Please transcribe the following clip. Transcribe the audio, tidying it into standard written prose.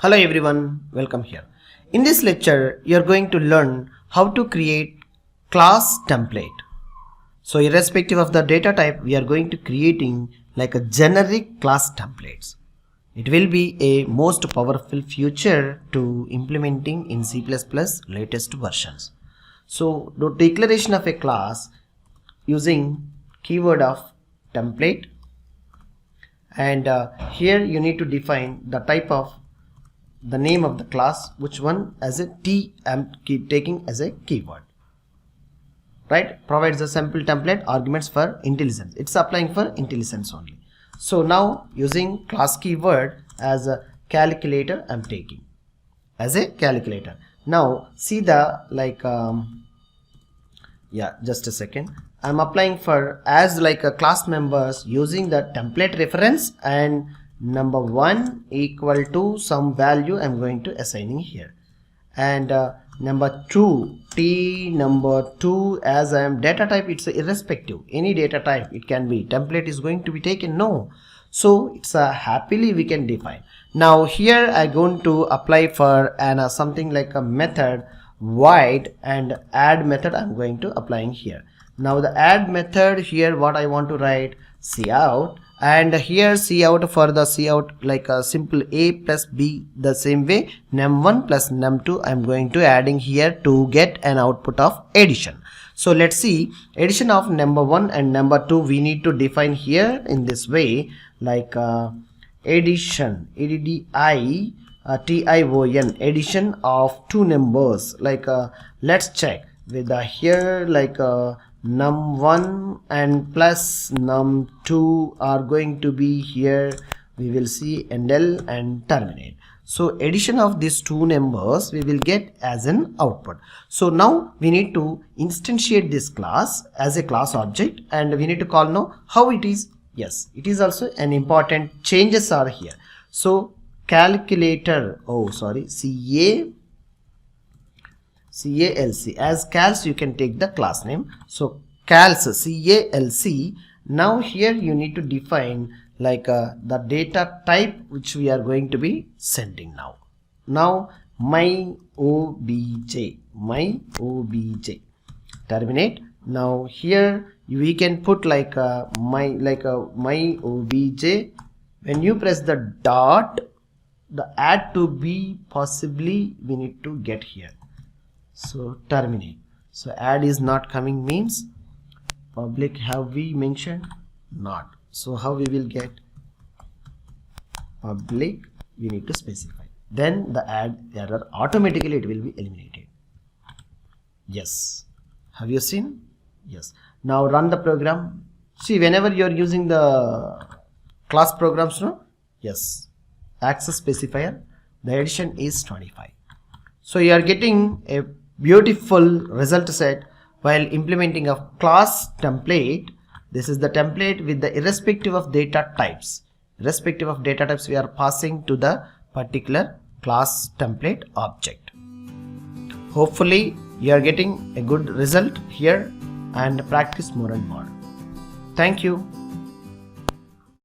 Hello everyone, welcome here. In this lecture, you are going to learn how to create class template. So irrespective of the data type, we are going to creating like a generic class templates. It will be a most powerful feature to implementing in C++ latest versions. So the declaration of a class using keyword of template, and here you need to define the type of the name of the class, which one as a T I'm taking as a keyword, right? Provides a simple template arguments for intelligence. It's applying for intelligence only. So now using class keyword as a calculator, I'm taking as a calculator. Now see the just a second. I'm applying for as like a class members using the template reference, and number 1 equal to some value I'm going to assigning here, and number 2 T number 2 as I am data type, it's irrespective any data type, it can be template is going to be taken, no, so it's a happily we can define. Now here I'm going to apply for an something like a method void, and add method I'm going to applying here. Now the add method here, what I want to write, cout, and here cout for the cout like a simple a plus b, the same way num1 plus num2 I'm going to adding here to get an output of addition. So let's see addition of number 1 and number 2 we need to define here in this way, like addition ADDI TION, addition of two numbers, like let's check with the here like num1 and plus num2 are going to be here, we will see endl and terminate. So addition of these two numbers we will get as an output. So now we need to instantiate this class as a class object, and we need to call now how it is. Yes, it is also an important changes are here. So calculator, calc, as calc you can take the class name, so calc calc. Now here you need to define like the data type which we are going to be sending now my obj terminate. Now here we can put like my obj. When you press the dot, the add to be possibly we need to get here, so terminate. So add is not coming means public have we mentioned not, so how we will get public, we need to specify, then the add error automatically it will be eliminated. Yes, have you seen? Yes. Now run the program. See, whenever you are using the class programs, no, yes, access specifier, the addition is 25. So you are getting a beautiful result set while implementing a class template. This is the template with the irrespective of data types. Irrespective of data types, we are passing to the particular class template object. Hopefully you are getting a good result here, and practice more and more. Thank you.